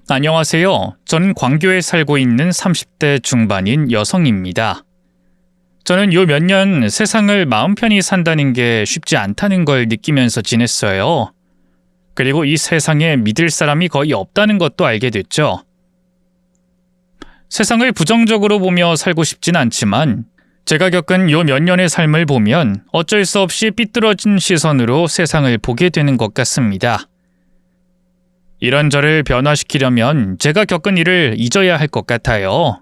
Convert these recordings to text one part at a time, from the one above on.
안녕하세요. 저는 광교에 살고 있는 30대 중반인 여성입니다. 저는 요 몇 년 세상을 마음 편히 산다는 게 쉽지 않다는 걸 느끼면서 지냈어요. 그리고 이 세상에 믿을 사람이 거의 없다는 것도 알게 됐죠. 세상을 부정적으로 보며 살고 싶진 않지만 제가 겪은 요 몇 년의 삶을 보면 어쩔 수 없이 삐뚤어진 시선으로 세상을 보게 되는 것 같습니다. 이런 저를 변화시키려면 제가 겪은 일을 잊어야 할 것 같아요.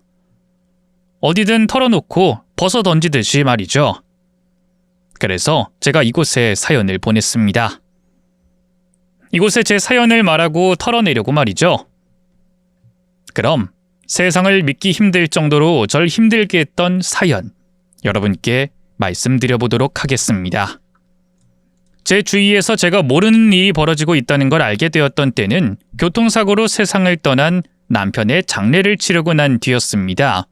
어디든 털어놓고 벗어 던지듯이 말이죠. 그래서 제가 이곳에 사연을 보냈습니다. 이곳에 제 사연을 말하고 털어내려고 말이죠. 그럼 세상을 믿기 힘들 정도로 절 힘들게 했던 사연, 여러분께 말씀드려보도록 하겠습니다. 제 주위에서 제가 모르는 일이 벌어지고 있다는 걸 알게 되었던 때는 교통사고로 세상을 떠난 남편의 장례를 치르고 난 뒤였습니다.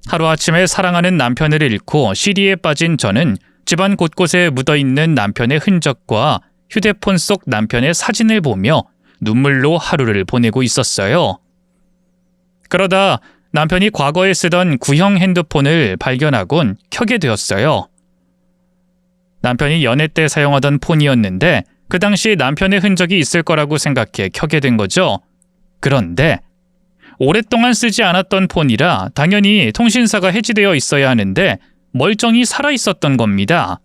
하루아침에 사랑하는 남편을 잃고 시리에 빠진 저는 집안 곳곳에 묻어있는 남편의 흔적과 휴대폰 속 남편의 사진을 보며 눈물로 하루를 보내고 있었어요. 그러다 남편이 과거에 쓰던 구형 핸드폰을 발견하곤 켜게 되었어요. 남편이 연애 때 사용하던 폰이었는데 그 당시 남편의 흔적이 있을 거라고 생각해 켜게 된 거죠. 그런데 오랫동안 쓰지 않았던 폰이라 당연히 통신사가 해지되어 있어야 하는데 멀쩡히 살아있었던 겁니다.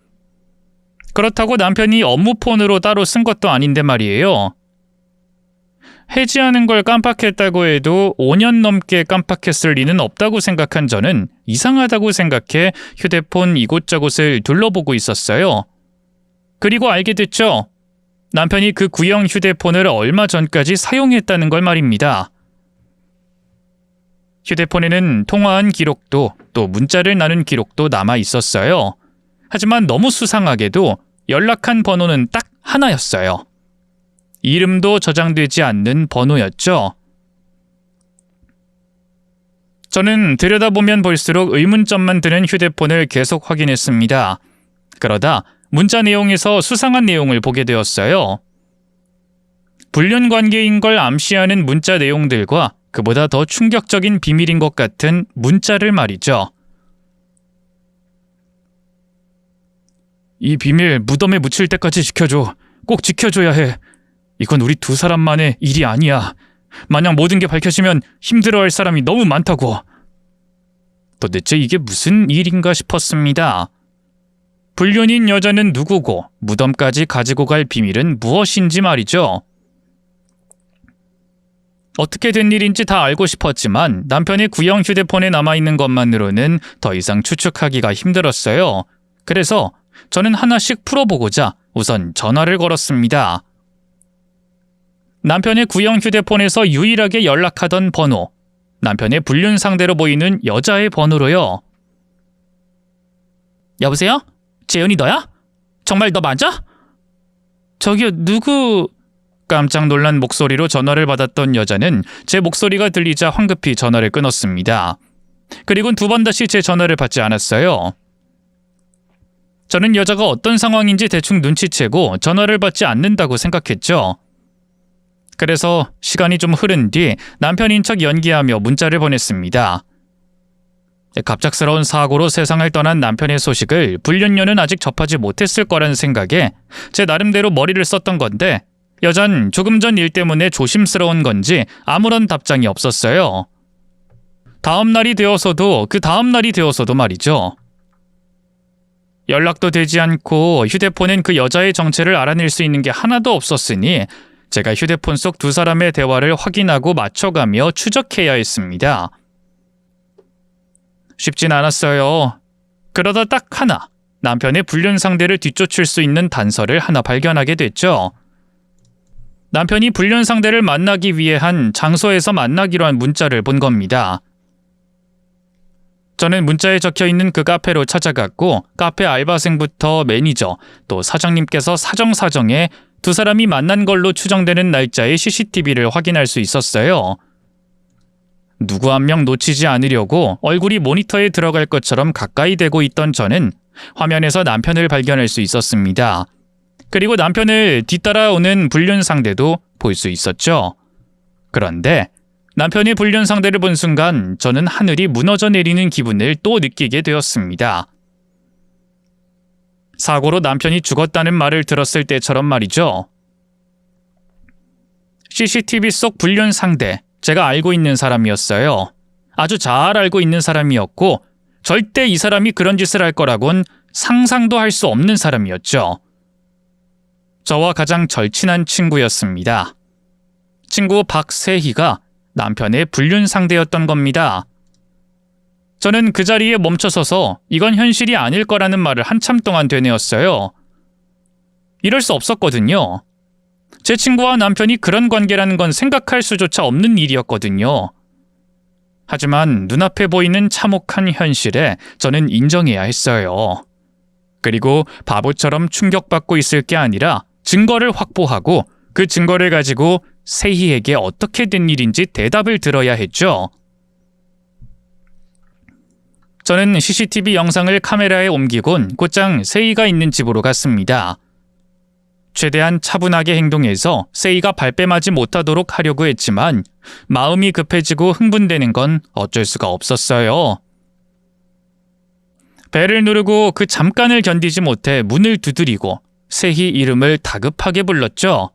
그렇다고 남편이 업무 폰으로 따로 쓴 것도 아닌데 말이에요. 해지하는 걸 깜빡했다고 해도 5년 넘게 깜빡했을 리는 없다고 생각한 저는 이상하다고 생각해 휴대폰 이곳저곳을 둘러보고 있었어요. 그리고 알게 됐죠. 남편이 그 구형 휴대폰을 얼마 전까지 사용했다는 걸 말입니다. 휴대폰에는 통화한 기록도 또 문자를 나눈 기록도 남아 있었어요. 하지만 너무 수상하게도 연락한 번호는 딱 하나였어요. 이름도 저장되지 않는 번호였죠. 저는 들여다보면 볼수록 의문점만 드는 휴대폰을 계속 확인했습니다. 그러다 문자 내용에서 수상한 내용을 보게 되었어요. 불륜 관계인 걸 암시하는 문자 내용들과 그보다 더 충격적인 비밀인 것 같은 문자를 말이죠. 이 비밀 무덤에 묻힐 때까지 지켜줘. 꼭 지켜줘야 해. 이건 우리 두 사람만의 일이 아니야. 만약 모든 게 밝혀지면 힘들어할 사람이 너무 많다고. 도대체 이게 무슨 일인가 싶었습니다. 불륜인 여자는 누구고 무덤까지 가지고 갈 비밀은 무엇인지 말이죠. 어떻게 된 일인지 다 알고 싶었지만 남편의 구형 휴대폰에 남아있는 것만으로는 더 이상 추측하기가 힘들었어요. 그래서 저는 하나씩 풀어보고자 우선 전화를 걸었습니다. 남편의 구형 휴대폰에서 유일하게 연락하던 번호, 남편의 불륜 상대로 보이는 여자의 번호로요. 여보세요? 재현이 너야? 정말 너 맞아? 저기요, 누구... 깜짝 놀란 목소리로 전화를 받았던 여자는 제 목소리가 들리자 황급히 전화를 끊었습니다. 그리고는 두 번 다시 제 전화를 받지 않았어요. 저는 여자가 어떤 상황인지 대충 눈치채고 전화를 받지 않는다고 생각했죠. 그래서 시간이 좀 흐른 뒤 남편인 척 연기하며 문자를 보냈습니다. 갑작스러운 사고로 세상을 떠난 남편의 소식을 불륜녀는 아직 접하지 못했을 거란 생각에 제 나름대로 머리를 썼던 건데 여잔 조금 전 일 때문에 조심스러운 건지 아무런 답장이 없었어요. 다음 날이 되어서도 그 다음 날이 되어서도 말이죠. 연락도 되지 않고 휴대폰엔 그 여자의 정체를 알아낼 수 있는 게 하나도 없었으니 제가 휴대폰 속 두 사람의 대화를 확인하고 맞춰가며 추적해야 했습니다. 쉽진 않았어요. 그러다 딱 하나, 남편의 불륜 상대를 뒤쫓을 수 있는 단서를 하나 발견하게 됐죠. 남편이 불륜 상대를 만나기 위해 한 장소에서 만나기로 한 문자를 본 겁니다. 저는 문자에 적혀있는 그 카페로 찾아갔고 카페 알바생부터 매니저, 또 사장님께서 사정사정에 두 사람이 만난 걸로 추정되는 날짜의 CCTV를 확인할 수 있었어요. 누구 한 명 놓치지 않으려고 얼굴이 모니터에 들어갈 것처럼 가까이 대고 있던 저는 화면에서 남편을 발견할 수 있었습니다. 그리고 남편을 뒤따라오는 불륜 상대도 볼 수 있었죠. 그런데 남편의 불륜 상대를 본 순간 저는 하늘이 무너져 내리는 기분을 또 느끼게 되었습니다. 사고로 남편이 죽었다는 말을 들었을 때처럼 말이죠. CCTV 속 불륜 상대, 제가 알고 있는 사람이었어요. 아주 잘 알고 있는 사람이었고 절대 이 사람이 그런 짓을 할 거라곤 상상도 할 수 없는 사람이었죠. 저와 가장 절친한 친구였습니다. 친구 박세희가 남편의 불륜 상대였던 겁니다. 저는 그 자리에 멈춰서서 이건 현실이 아닐 거라는 말을 한참 동안 되뇌었어요. 이럴 수 없었거든요. 제 친구와 남편이 그런 관계라는 건 생각할 수조차 없는 일이었거든요. 하지만 눈앞에 보이는 참혹한 현실에 저는 인정해야 했어요. 그리고 바보처럼 충격받고 있을 게 아니라 증거를 확보하고 그 증거를 가지고 세희에게 어떻게 된 일인지 대답을 들어야 했죠. 저는 CCTV 영상을 카메라에 옮기곤 곧장 세희가 있는 집으로 갔습니다. 최대한 차분하게 행동해서 세희가 발뺌하지 못하도록 하려고 했지만 마음이 급해지고 흥분되는 건 어쩔 수가 없었어요. 벨을 누르고 그 잠깐을 견디지 못해 문을 두드리고 세희 이름을 다급하게 불렀죠.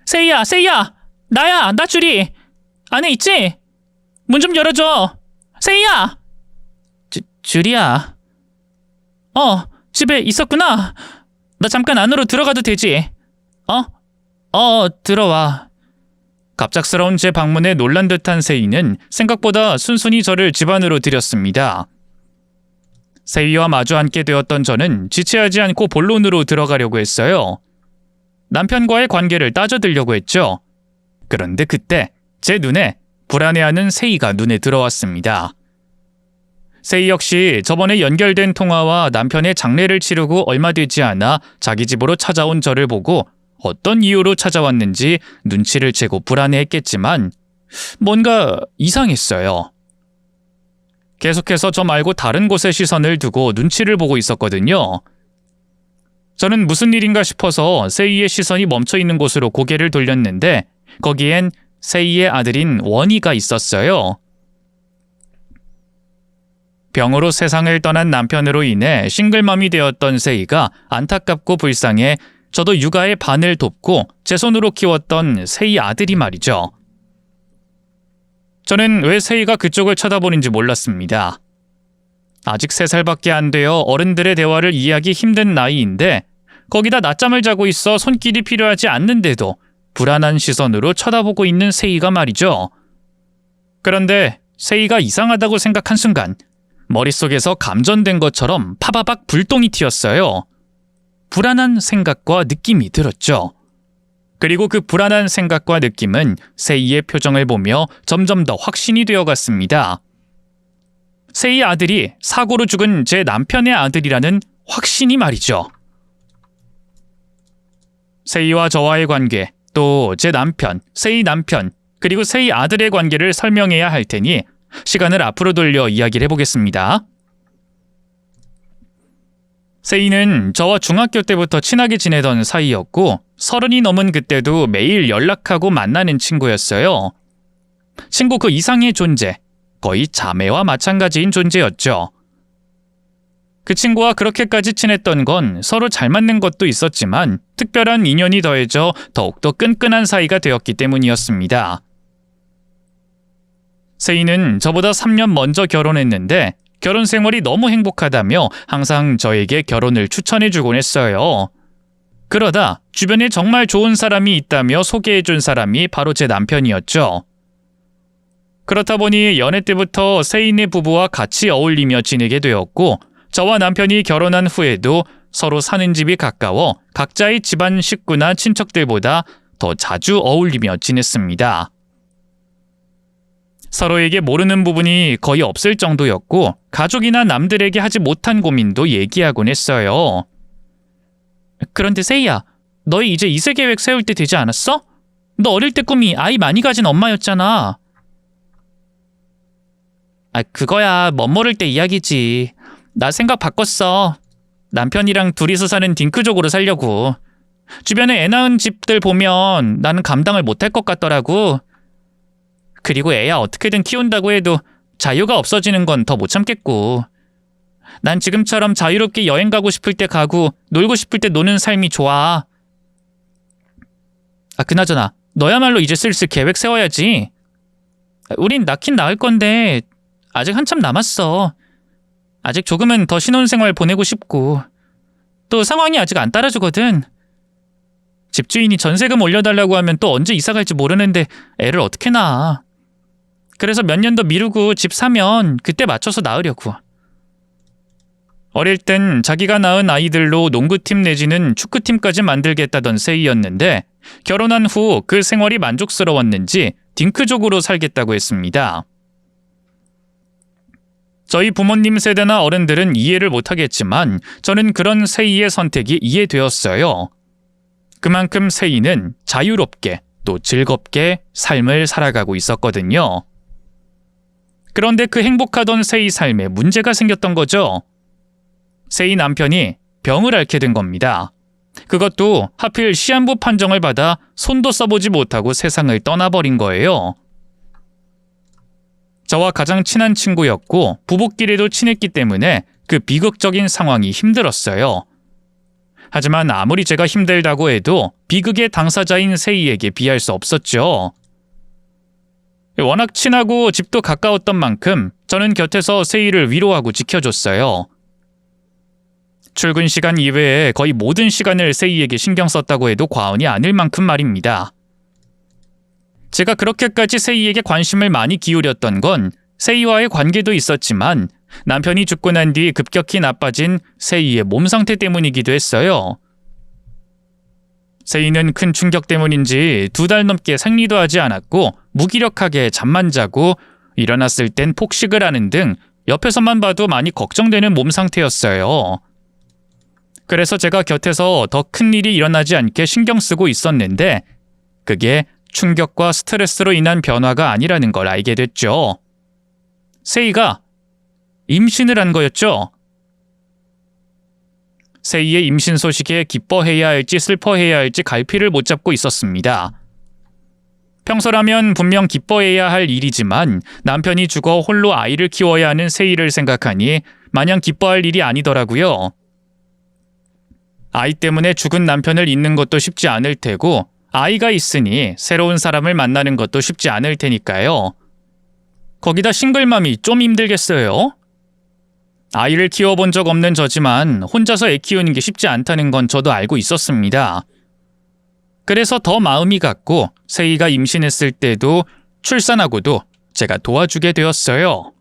세희야, 세희야! 나야, 나 주리! 안에 있지? 문 좀 열어줘! 세희야! 주리야. 집에 있었구나. 나 잠깐 안으로 들어가도 되지? 들어와. 갑작스러운 제 방문에 놀란 듯한 세희는 생각보다 순순히 저를 집 안으로 들였습니다. 세희와 마주 앉게 되었던 저는 지체하지 않고 본론으로 들어가려고 했어요. 남편과의 관계를 따져들려고 했죠. 그런데 그때 제 눈에 불안해하는 세희가 눈에 들어왔습니다. 세희 역시 저번에 연결된 통화와 남편의 장례를 치르고 얼마 되지 않아 자기 집으로 찾아온 저를 보고 어떤 이유로 찾아왔는지 눈치를 채고 불안해했겠지만 뭔가 이상했어요. 계속해서 저 말고 다른 곳에 시선을 두고 눈치를 보고 있었거든요. 저는 무슨 일인가 싶어서 세희의 시선이 멈춰있는 곳으로 고개를 돌렸는데 거기엔 세희의 아들인 원희가 있었어요. 병으로 세상을 떠난 남편으로 인해 싱글맘이 되었던 세희가 안타깝고 불쌍해 저도 육아의 반을 돕고 제 손으로 키웠던 세희 아들이 말이죠. 저는 왜 세희가 그쪽을 쳐다보는지 몰랐습니다. 아직 3살밖에 안 되어 어른들의 대화를 이해하기 힘든 나이인데 거기다 낮잠을 자고 있어 손길이 필요하지 않는데도 불안한 시선으로 쳐다보고 있는 세희가 말이죠. 그런데 세희가 이상하다고 생각한 순간 머릿속에서 감전된 것처럼 파바박 불똥이 튀었어요. 불안한 생각과 느낌이 들었죠. 그리고 그 불안한 생각과 느낌은 세희의 표정을 보며 점점 더 확신이 되어갔습니다. 세희 아들이 사고로 죽은 제 남편의 아들이라는 확신이 말이죠. 세희와 저와의 관계, 또 제 남편, 세희 남편, 그리고 세희 아들의 관계를 설명해야 할 테니 시간을 앞으로 돌려 이야기를 해보겠습니다. 세희는 저와 중학교 때부터 친하게 지내던 사이였고 30이 넘은 그때도 매일 연락하고 만나는 친구였어요. 친구 그 이상의 존재, 거의 자매와 마찬가지인 존재였죠. 그 친구와 그렇게까지 친했던 건 서로 잘 맞는 것도 있었지만 특별한 인연이 더해져 더욱더 끈끈한 사이가 되었기 때문이었습니다. 세희는 저보다 3년 먼저 결혼했는데 결혼 생활이 너무 행복하다며 항상 저에게 결혼을 추천해주곤 했어요. 그러다 주변에 정말 좋은 사람이 있다며 소개해준 사람이 바로 제 남편이었죠. 그렇다 보니 연애 때부터 세희네 부부와 같이 어울리며 지내게 되었고 저와 남편이 결혼한 후에도 서로 사는 집이 가까워 각자의 집안 식구나 친척들보다 더 자주 어울리며 지냈습니다. 서로에게 모르는 부분이 거의 없을 정도였고 가족이나 남들에게 하지 못한 고민도 얘기하곤 했어요. 그런데 세희야, 너희 이제 이세 계획 세울 때 되지 않았어? 너 어릴 때 꿈이 아이 많이 가진 엄마였잖아. 그거야 멋모를 때 이야기지. 나 생각 바꿨어. 남편이랑 둘이서 사는 딩크족으로 살려고. 주변에 애 낳은 집들 보면 나는 감당을 못할 것 같더라고. 그리고 애야 어떻게든 키운다고 해도 자유가 없어지는 건 더 못 참겠고. 난 지금처럼 자유롭게 여행 가고 싶을 때 가고 놀고 싶을 때 노는 삶이 좋아. 그나저나 너야말로 이제 슬슬 계획 세워야지. 우린 낳긴 낳을 건데 아직 한참 남았어. 아직 조금은 더 신혼생활 보내고 싶고 또 상황이 아직 안 따라주거든. 집주인이 전세금 올려달라고 하면 또 언제 이사 갈지 모르는데 애를 어떻게 낳아. 그래서 몇 년 더 미루고 집 사면 그때 맞춰서 낳으려고. 어릴 땐 자기가 낳은 아이들로 농구팀 내지는 축구팀까지 만들겠다던 세이였는데 결혼한 후 그 생활이 만족스러웠는지 딩크족으로 살겠다고 했습니다. 저희 부모님 세대나 어른들은 이해를 못하겠지만 저는 그런 세이의 선택이 이해되었어요. 그만큼 세이는 자유롭게 또 즐겁게 삶을 살아가고 있었거든요. 그런데 그 행복하던 세이 삶에 문제가 생겼던 거죠. 세이 남편이 병을 앓게 된 겁니다. 그것도 하필 시한부 판정을 받아 손도 써보지 못하고 세상을 떠나버린 거예요. 저와 가장 친한 친구였고 부부끼리도 친했기 때문에 그 비극적인 상황이 힘들었어요. 하지만 아무리 제가 힘들다고 해도 비극의 당사자인 세이에게 비할 수 없었죠. 워낙 친하고 집도 가까웠던 만큼 저는 곁에서 세이를 위로하고 지켜줬어요. 출근 시간 이외에 거의 모든 시간을 세이에게 신경 썼다고 해도 과언이 아닐 만큼 말입니다. 제가 그렇게까지 세이에게 관심을 많이 기울였던 건 세이와의 관계도 있었지만 남편이 죽고 난 뒤 급격히 나빠진 세이의 몸 상태 때문이기도 했어요. 세이는 큰 충격 때문인지 2달 넘게 생리도 하지 않았고 무기력하게 잠만 자고 일어났을 땐 폭식을 하는 등 옆에서만 봐도 많이 걱정되는 몸 상태였어요. 그래서 제가 곁에서 더 큰 일이 일어나지 않게 신경 쓰고 있었는데 그게 충격과 스트레스로 인한 변화가 아니라는 걸 알게 됐죠. 세이가 임신을 한 거였죠. 세이의 임신 소식에 기뻐해야 할지 슬퍼해야 할지 갈피를 못 잡고 있었습니다. 평소라면 분명 기뻐해야 할 일이지만 남편이 죽어 홀로 아이를 키워야 하는 세이를 생각하니 마냥 기뻐할 일이 아니더라고요. 아이 때문에 죽은 남편을 잊는 것도 쉽지 않을 테고 아이가 있으니 새로운 사람을 만나는 것도 쉽지 않을 테니까요. 거기다 싱글맘이 좀 힘들겠어요? 아이를 키워본 적 없는 저지만 혼자서 애 키우는 게 쉽지 않다는 건 저도 알고 있었습니다. 그래서 더 마음이 갔고 세이가 임신했을 때도 출산하고도 제가 도와주게 되었어요.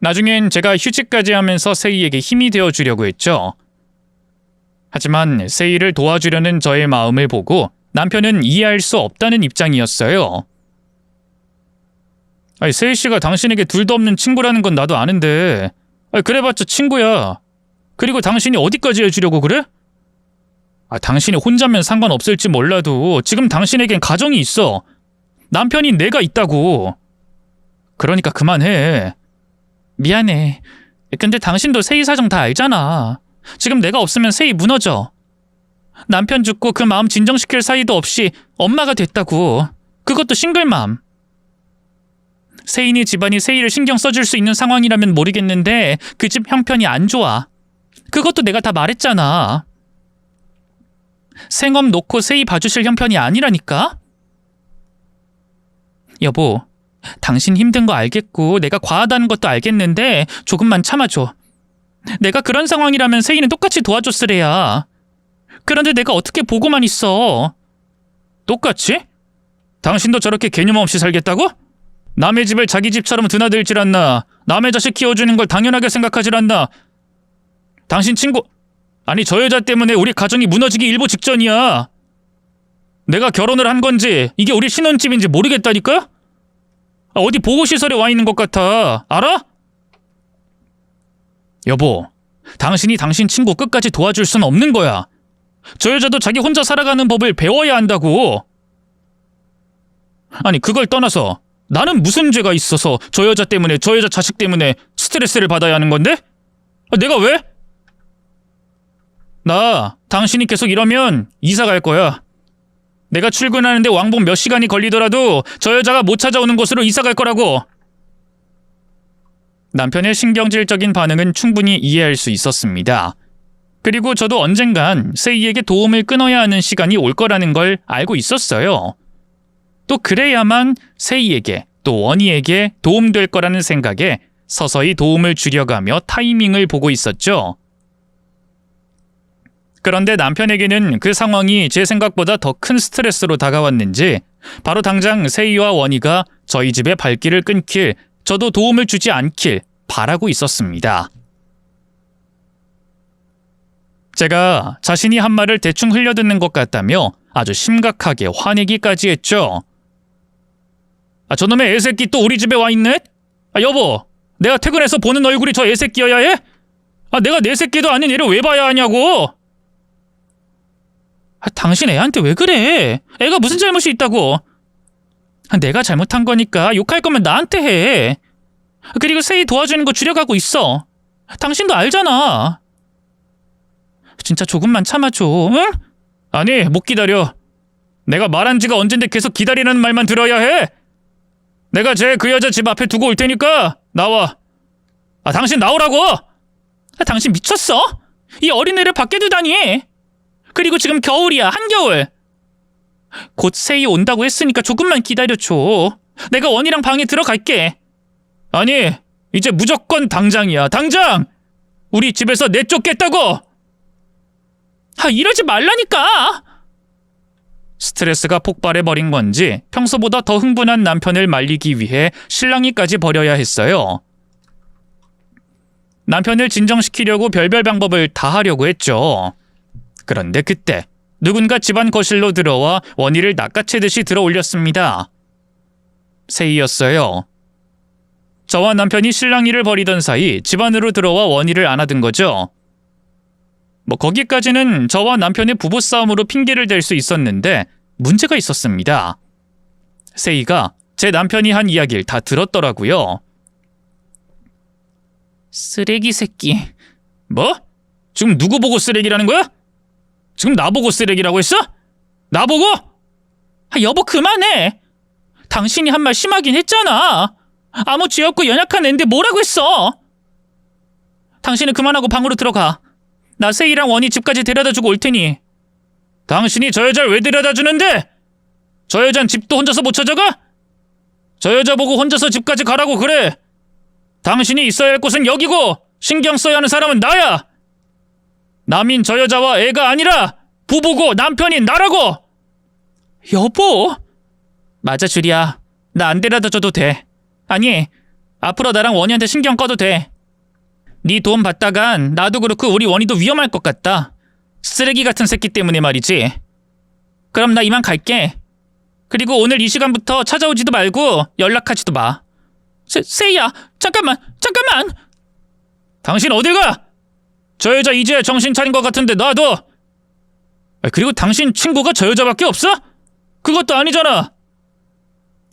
나중엔 제가 휴직까지 하면서 세이에게 힘이 되어주려고 했죠. 하지만 세이를 도와주려는 저의 마음을 보고 남편은 이해할 수 없다는 입장이었어요. 세이 씨가 당신에게 둘도 없는 친구라는 건 나도 아는데 그래봤자 친구야. 그리고 당신이 어디까지 해주려고 그래? 당신이 혼자면 상관없을지 몰라도 지금 당신에겐 가정이 있어. 남편인 내가 있다고. 그러니까 그만해. 미안해. 근데 당신도 세이 사정 다 알잖아. 지금 내가 없으면 세이 무너져. 남편 죽고 그 마음 진정시킬 사이도 없이 엄마가 됐다고. 그것도 싱글맘. 세인이 집안이 세이를 신경 써줄 수 있는 상황이라면 모르겠는데 그 집 형편이 안 좋아. 그것도 내가 다 말했잖아. 생업 놓고 세이 봐주실 형편이 아니라니까? 여보, 당신 힘든 거 알겠고 내가 과하다는 것도 알겠는데 조금만 참아줘. 내가 그런 상황이라면 세이는 똑같이 도와줬으래야. 그런데 내가 어떻게 보고만 있어? 똑같이? 당신도 저렇게 개념 없이 살겠다고? 남의 집을 자기 집처럼 드나들질 않나? 남의 자식 키워주는 걸 당연하게 생각하질 않나? 당신 친구... 아니 저 여자 때문에 우리 가정이 무너지기 일보 직전이야. 내가 결혼을 한 건지 이게 우리 신혼집인지 모르겠다니까? 어디 보호시설에 와 있는 것 같아. 알아? 여보, 당신이 당신 친구 끝까지 도와줄 순 없는 거야. 저 여자도 자기 혼자 살아가는 법을 배워야 한다고. 아니 그걸 떠나서 나는 무슨 죄가 있어서 저 여자 때문에 저 여자 자식 때문에 스트레스를 받아야 하는 건데? 내가 왜? 나 당신이 계속 이러면 이사 갈 거야. 내가 출근하는데 왕복 몇 시간이 걸리더라도 저 여자가 못 찾아오는 곳으로 이사갈 거라고. 남편의 신경질적인 반응은 충분히 이해할 수 있었습니다. 그리고 저도 언젠간 세이에게 도움을 끊어야 하는 시간이 올 거라는 걸 알고 있었어요. 또 그래야만 세이에게 또 원희에게 도움될 거라는 생각에 서서히 도움을 주려가며 타이밍을 보고 있었죠. 그런데 남편에게는 그 상황이 제 생각보다 더 큰 스트레스로 다가왔는지 바로 당장 세이와 원희가 저희 집의 발길을 끊길, 저도 도움을 주지 않길 바라고 있었습니다. 제가 자신이 한 말을 대충 흘려듣는 것 같다며 아주 심각하게 화내기까지 했죠. 저놈의 애새끼 또 우리 집에 와 있네? 여보, 내가 퇴근해서 보는 얼굴이 저 애새끼여야 해? 내가 내 새끼도 아닌 얘를 왜 봐야 하냐고! 당신 애한테 왜 그래? 애가 무슨 잘못이 있다고? 내가 잘못한 거니까 욕할 거면 나한테 해. 그리고 세이 도와주는 거 줄여가고 있어. 당신도 알잖아. 진짜 조금만 참아줘, 응? 아니, 못 기다려. 내가 말한 지가 언젠데 계속 기다리라는 말만 들어야 해? 내가 그 여자 집 앞에 두고 올 테니까 나와. 당신 나오라고! 당신 미쳤어? 이 어린애를 밖에 두다니! 그리고 지금 겨울이야, 한겨울. 곧 세이 온다고 했으니까 조금만 기다려줘. 내가 원이랑 방에 들어갈게. 아니, 이제 무조건 당장이야, 당장! 우리 집에서 내쫓겠다고! 이러지 말라니까! 스트레스가 폭발해버린 건지 평소보다 더 흥분한 남편을 말리기 위해 실랑이까지 벌여야 했어요. 남편을 진정시키려고 별별 방법을 다 하려고 했죠. 그런데 그때 누군가 집안 거실로 들어와 원희를 낚아채듯이 들어올렸습니다. 세이였어요. 저와 남편이 실랑이를 벌이던 사이 집 안으로 들어와 원희를 안아든 거죠. 거기까지는 저와 남편의 부부싸움으로 핑계를 댈 수 있었는데 문제가 있었습니다. 세이가 제 남편이 한 이야기를 다 들었더라고요. 쓰레기 새끼. 뭐? 지금 누구 보고 쓰레기라는 거야? 지금 나보고 쓰레기라고 했어? 나보고? 여보 그만해. 당신이 한 말 심하긴 했잖아. 아무 죄 없고 연약한 앤데 뭐라고 했어? 당신은 그만하고 방으로 들어가. 나 세이랑 원희 집까지 데려다주고 올 테니. 당신이 저 여자를 왜 데려다주는데? 저 여잔 집도 혼자서 못 찾아가? 저 여자 보고 혼자서 집까지 가라고 그래. 당신이 있어야 할 곳은 여기고 신경 써야 하는 사람은 나야. 남인 저 여자와 애가 아니라 부부고 남편인 나라고. 여보. 맞아 주리야. 나 안 데려다줘도 돼. 아니, 앞으로 나랑 원희한테 신경 꺼도 돼. 네 도움 받다간 나도 그렇고 우리 원희도 위험할 것 같다. 쓰레기 같은 새끼 때문에 말이지. 그럼 나 이만 갈게. 그리고 오늘 이 시간부터 찾아오지도 말고 연락하지도 마. 세이야, 잠깐만. 당신 어딜 가? 저 여자 이제 정신 차린 것 같은데 놔둬. 그리고 당신 친구가 저 여자밖에 없어? 그것도 아니잖아.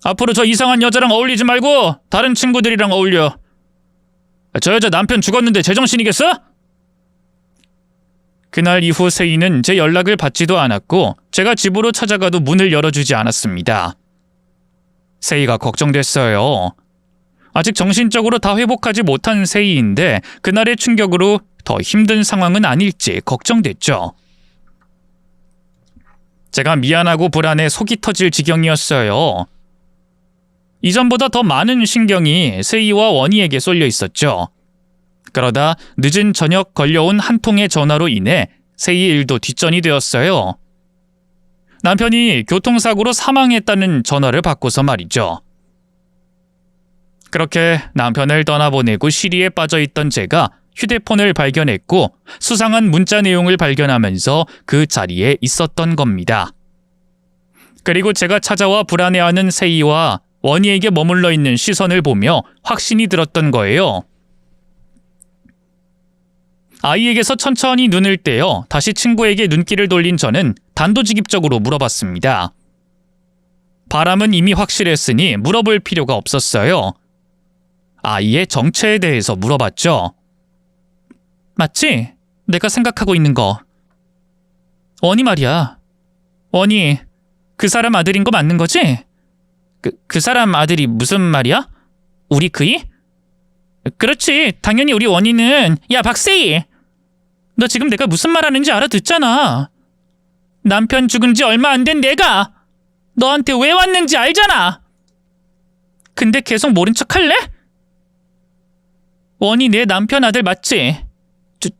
앞으로 저 이상한 여자랑 어울리지 말고 다른 친구들이랑 어울려. 저 여자 남편 죽었는데 제정신이겠어? 그날 이후 세이는 제 연락을 받지도 않았고 제가 집으로 찾아가도 문을 열어주지 않았습니다. 세이가 걱정됐어요. 아직 정신적으로 다 회복하지 못한 세이인데 그날의 충격으로 더 힘든 상황은 아닐지 걱정됐죠. 제가 미안하고 불안해 속이 터질 지경이었어요. 이전보다 더 많은 신경이 세이와 원희에게 쏠려 있었죠. 그러다 늦은 저녁 걸려온 한 통의 전화로 인해 세이 일도 뒷전이 되었어요. 남편이 교통사고로 사망했다는 전화를 받고서 말이죠. 그렇게 남편을 떠나보내고 시리에 빠져있던 제가 휴대폰을 발견했고 수상한 문자 내용을 발견하면서 그 자리에 있었던 겁니다. 그리고 제가 찾아와 불안해하는 세이와 원희에게 머물러 있는 시선을 보며 확신이 들었던 거예요. 아이에게서 천천히 눈을 떼어 다시 친구에게 눈길을 돌린 저는 단도직입적으로 물어봤습니다. 바람은 이미 확실했으니 물어볼 필요가 없었어요. 아이의 정체에 대해서 물어봤죠. 맞지? 내가 생각하고 있는 거. 원희 말이야. 원희, 그 사람 아들인 거 맞는 거지? 그 사람 아들이 무슨 말이야? 우리 그이? 그렇지. 당연히 우리 원희는. 야, 박세희! 너 지금 내가 무슨 말 하는지 알아듣잖아. 남편 죽은 지 얼마 안 된 내가 너한테 왜 왔는지 알잖아. 근데 계속 모른 척 할래? 원희 내 남편 아들 맞지?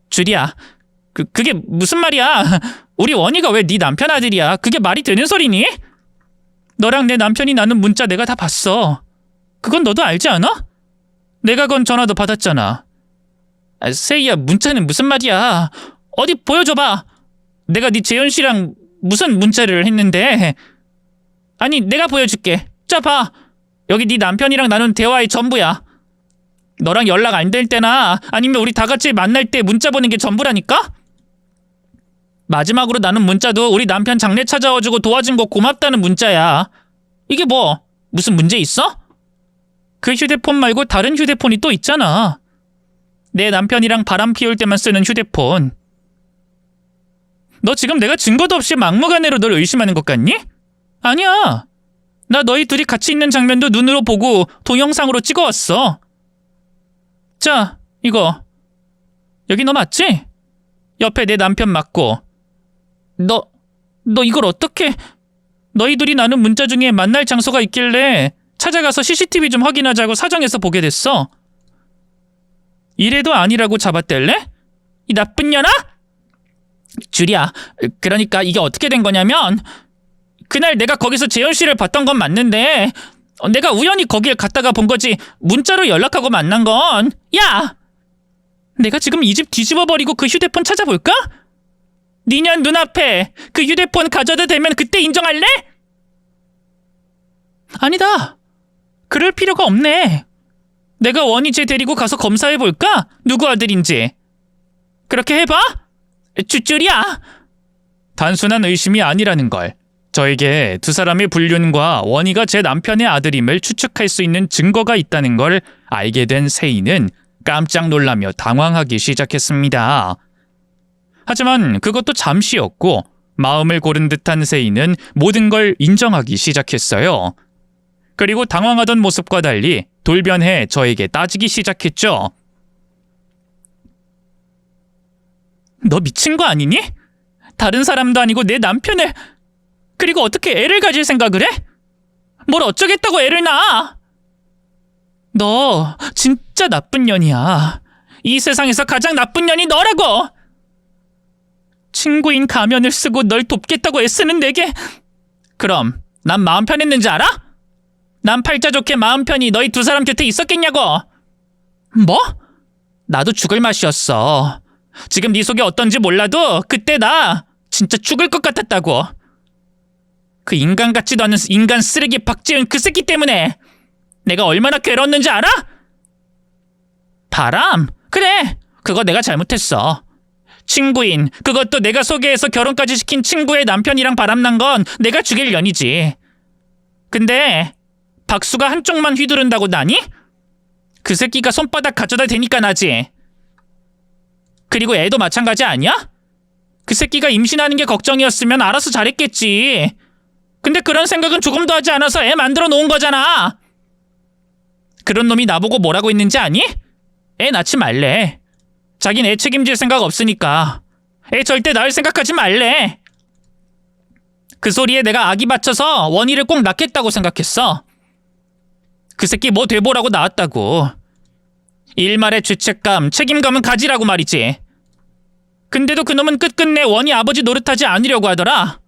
주리야. 그게 무슨 말이야? 우리 원희가 왜 네 남편 아들이야? 그게 말이 되는 소리니? 너랑 내 남편이 나눈 문자 내가 다 봤어. 그건 너도 알지 않아? 내가 건 전화도 받았잖아. 세희야, 문자는 무슨 말이야? 어디 보여줘봐. 내가 네 재현 씨랑 무슨 문자를 했는데. 아니, 내가 보여줄게. 자, 봐. 여기 네 남편이랑 나눈 대화의 전부야. 너랑 연락 안 될 때나 아니면 우리 다 같이 만날 때 문자 보낸 게 전부라니까? 마지막으로 나눈 문자도 우리 남편 장례 찾아와주고 도와준 거 고맙다는 문자야. 이게 뭐 무슨 문제 있어? 그 휴대폰 말고 다른 휴대폰이 또 있잖아. 내 남편이랑 바람 피울 때만 쓰는 휴대폰. 너 지금 내가 증거도 없이 막무가내로 널 의심하는 것 같니? 아니야. 나 너희 둘이 같이 있는 장면도 눈으로 보고 동영상으로 찍어왔어. 자, 이거. 여기 너 맞지? 옆에 내 남편 맞고. 너 이걸 어떻게... 너희 둘이 나눈 문자 중에 만날 장소가 있길래 찾아가서 CCTV 좀 확인하자고 사정해서 보게 됐어. 이래도 아니라고 잡아댈래? 이 나쁜 년아? 주리야, 그러니까 이게 어떻게 된 거냐면 그날 내가 거기서 재현 씨를 봤던 건 맞는데 내가 우연히 거길 갔다가 본 거지 문자로 연락하고 만난 건. 야! 내가 지금 이 집 뒤집어버리고 그 휴대폰 찾아볼까? 니년 눈앞에 그 휴대폰 가져다 대면 그때 인정할래? 아니다. 그럴 필요가 없네. 내가 원희 쟤 데리고 가서 검사해볼까? 누구 아들인지. 그렇게 해봐? 주줄이야. 단순한 의심이 아니라는 걸. 저에게 두 사람의 불륜과 원희가 제 남편의 아들임을 추측할 수 있는 증거가 있다는 걸 알게 된 세희는 깜짝 놀라며 당황하기 시작했습니다. 하지만 그것도 잠시였고 마음을 고른 듯한 세희는 모든 걸 인정하기 시작했어요. 그리고 당황하던 모습과 달리 돌변해 저에게 따지기 시작했죠. 너 미친 거 아니니? 다른 사람도 아니고 내 남편을... 그리고 어떻게 애를 가질 생각을 해? 뭘 어쩌겠다고 애를 낳아? 너 진짜 나쁜 년이야. 이 세상에서 가장 나쁜 년이 너라고. 친구인 가면을 쓰고 널 돕겠다고 애쓰는 내게. 그럼 난 마음 편했는지 알아? 난 팔자 좋게 마음 편히 너희 두 사람 곁에 있었겠냐고. 뭐? 나도 죽을 맛이었어. 지금 네 속이 어떤지 몰라도 그때 나 진짜 죽을 것 같았다고. 그 인간 같지도 않은 인간 쓰레기 박지은 그 새끼 때문에 내가 얼마나 괴로웠는지 알아? 바람? 그래, 그거 내가 잘못했어. 친구인, 그것도 내가 소개해서 결혼까지 시킨 친구의 남편이랑 바람난 건 내가 죽일 년이지. 근데 박수가 한쪽만 휘두른다고 나니? 그 새끼가 손바닥 가져다 대니까 나지. 그리고 애도 마찬가지 아니야? 그 새끼가 임신하는 게 걱정이었으면 알아서 잘했겠지. 근데 그런 생각은 조금도 하지 않아서 애 만들어 놓은 거잖아. 그런 놈이 나보고 뭐라고 했는지 아니? 애 낳지 말래. 자긴 애 책임질 생각 없으니까. 애 절대 낳을 생각하지 말래. 그 소리에 내가 아기 받쳐서 원희를 꼭 낳겠다고 생각했어. 그 새끼 뭐 돼보라고 낳았다고. 일말의 죄책감, 책임감은 가지라고 말이지. 근데도 그놈은 끝끝내 원희 아버지 노릇하지 않으려고 하더라.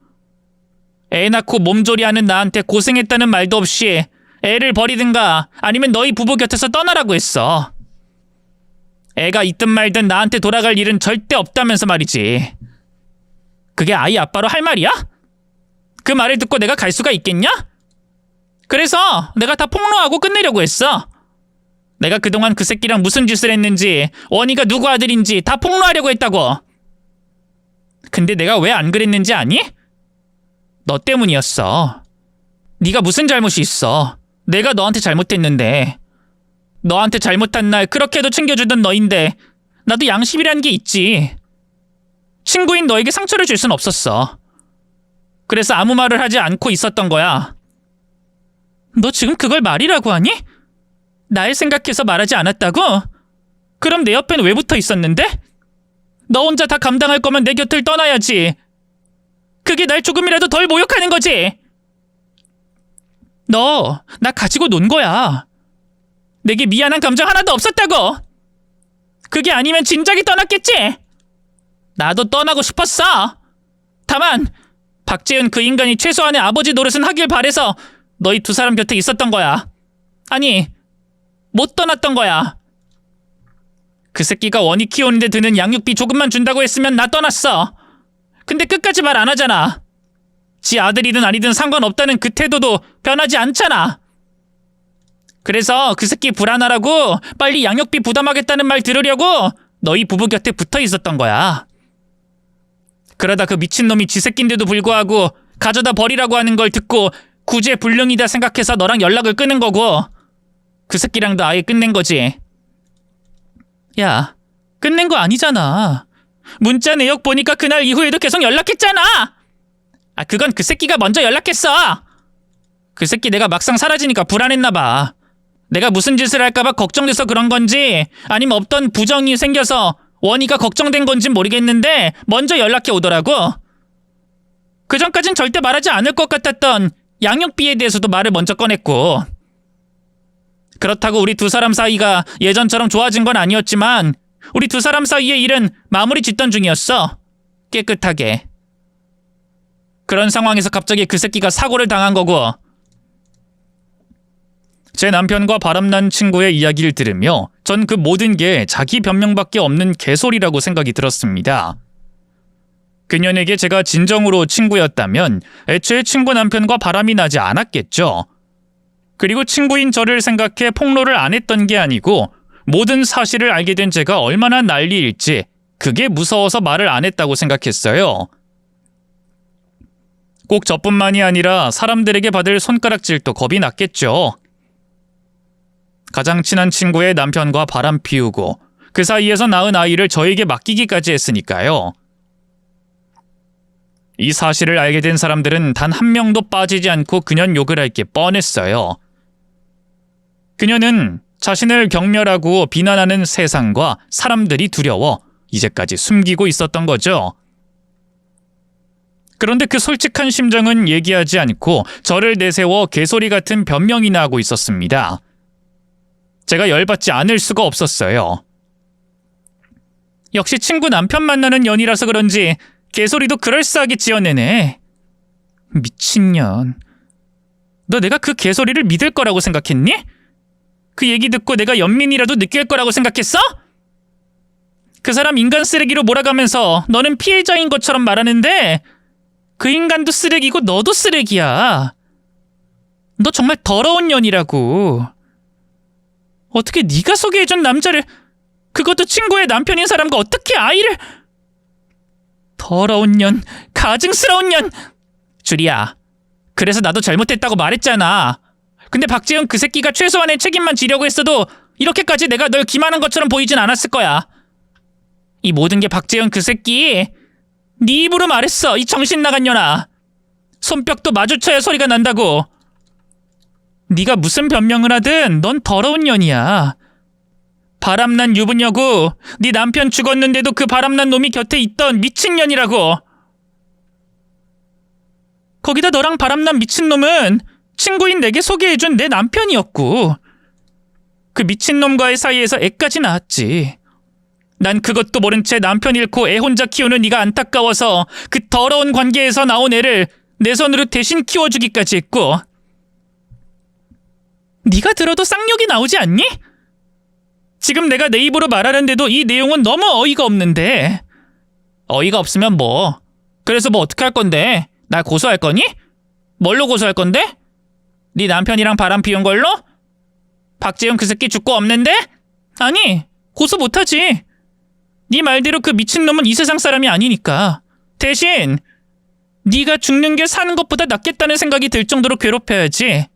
애 낳고 몸조리하는 나한테 고생했다는 말도 없이 애를 버리든가 아니면 너희 부부 곁에서 떠나라고 했어. 애가 있든 말든 나한테 돌아갈 일은 절대 없다면서 말이지. 그게 아이 아빠로 할 말이야? 그 말을 듣고 내가 갈 수가 있겠냐? 그래서 내가 다 폭로하고 끝내려고 했어. 내가 그동안 그 새끼랑 무슨 짓을 했는지, 원희가 누구 아들인지 다 폭로하려고 했다고. 근데 내가 왜 안 그랬는지 아니? 너 때문이었어. 네가 무슨 잘못이 있어. 내가 너한테 잘못했는데. 너한테 잘못한 날 그렇게도 챙겨주던 너인데 나도 양심이라는 게 있지. 친구인 너에게 상처를 줄 순 없었어. 그래서 아무 말을 하지 않고 있었던 거야. 너 지금 그걸 말이라고 하니? 날 생각해서 말하지 않았다고? 그럼 내 옆엔 왜 붙어 있었는데? 너 혼자 다 감당할 거면 내 곁을 떠나야지. 그게 날 조금이라도 덜 모욕하는 거지. 너 나 가지고 논 거야. 내게 미안한 감정 하나도 없었다고. 그게 아니면 진작에 떠났겠지. 나도 떠나고 싶었어. 다만 박재윤 그 인간이 최소한의 아버지 노릇은 하길 바래서 너희 두 사람 곁에 있었던 거야. 아니, 못 떠났던 거야. 그 새끼가 원희 키우는데 드는 양육비 조금만 준다고 했으면 나 떠났어. 근데 끝까지 말 안 하잖아. 지 아들이든 아니든 상관없다는 그 태도도 변하지 않잖아. 그래서 그 새끼 불안하라고 빨리 양육비 부담하겠다는 말 들으려고 너희 부부 곁에 붙어 있었던 거야. 그러다 그 미친놈이 지 새끼인데도 불구하고 가져다 버리라고 하는 걸 듣고 구제불능이다 생각해서 너랑 연락을 끊은 거고, 그 새끼랑도 아예 끝낸 거지. 야, 끝낸 거 아니잖아. 문자 내역 보니까 그날 이후에도 계속 연락했잖아. 그건 그 새끼가 먼저 연락했어. 그 새끼 내가 막상 사라지니까 불안했나 봐. 내가 무슨 짓을 할까봐 걱정돼서 그런 건지 아니면 없던 부정이 생겨서 원희가 걱정된 건진 모르겠는데 먼저 연락해 오더라고. 그전까진 절대 말하지 않을 것 같았던 양육비에 대해서도 말을 먼저 꺼냈고. 그렇다고 우리 두 사람 사이가 예전처럼 좋아진 건 아니었지만 우리 두 사람 사이의 일은 마무리 짓던 중이었어. 깨끗하게. 그런 상황에서 갑자기 그 새끼가 사고를 당한 거고. 제 남편과 바람난 친구의 이야기를 들으며 전 그 모든 게 자기 변명밖에 없는 개소리라고 생각이 들었습니다. 그년에게 제가 진정으로 친구였다면 애초에 친구 남편과 바람이 나지 않았겠죠. 그리고 친구인 저를 생각해 폭로를 안 했던 게 아니고 모든 사실을 알게 된 제가 얼마나 난리일지 그게 무서워서 말을 안 했다고 생각했어요. 꼭 저뿐만이 아니라 사람들에게 받을 손가락질도 겁이 났겠죠. 가장 친한 친구의 남편과 바람 피우고 그 사이에서 낳은 아이를 저에게 맡기기까지 했으니까요. 이 사실을 알게 된 사람들은 단 한 명도 빠지지 않고 그년 욕을 할 게 뻔했어요. 그녀는 자신을 경멸하고 비난하는 세상과 사람들이 두려워 이제까지 숨기고 있었던 거죠. 그런데 그 솔직한 심정은 얘기하지 않고 저를 내세워 개소리 같은 변명이나 하고 있었습니다. 제가 열받지 않을 수가 없었어요. 역시 친구 남편 만나는 년이라서 그런지 개소리도 그럴싸하게 지어내네. 미친년. 너 내가 그 개소리를 믿을 거라고 생각했니? 그 얘기 듣고 내가 연민이라도 느낄 거라고 생각했어? 그 사람 인간 쓰레기로 몰아가면서 너는 피해자인 것처럼 말하는데 그 인간도 쓰레기고 너도 쓰레기야. 너 정말 더러운 년이라고. 어떻게 네가 소개해준 남자를, 그것도 친구의 남편인 사람과 어떻게 아이를... 더러운 년, 가증스러운 년. 주리야, 그래서 나도 잘못했다고 말했잖아. 근데 박재현 그 새끼가 최소한의 책임만 지려고 했어도 이렇게까지 내가 널 기만한 것처럼 보이진 않았을 거야. 이 모든 게 박재현 그 새끼 네 입으로 말했어. 이 정신 나간 년아. 손뼉도 마주쳐야 소리가 난다고. 네가 무슨 변명을 하든 넌 더러운 년이야. 바람난 유부녀고 네 남편 죽었는데도 그 바람난 놈이 곁에 있던 미친년이라고. 거기다 너랑 바람난 미친놈은 친구인 내게 소개해준 내 남편이었고 그 미친놈과의 사이에서 애까지 낳았지. 난 그것도 모른 채 남편 잃고 애 혼자 키우는 네가 안타까워서 그 더러운 관계에서 나온 애를 내 손으로 대신 키워주기까지 했고. 네가 들어도 쌍욕이 나오지 않니? 지금 내가 내 입으로 말하는데도 이 내용은 너무 어이가 없는데. 어이가 없으면 뭐. 그래서 뭐 어떡할 건데? 날 고소할 거니? 뭘로 고소할 건데? 네 남편이랑 바람 피운 걸로? 박재현 그 새끼 죽고 없는데? 아니, 고소 못하지. 네 말대로 그 미친놈은 이 세상 사람이 아니니까. 대신 네가 죽는 게 사는 것보다 낫겠다는 생각이 들 정도로 괴롭혀야지.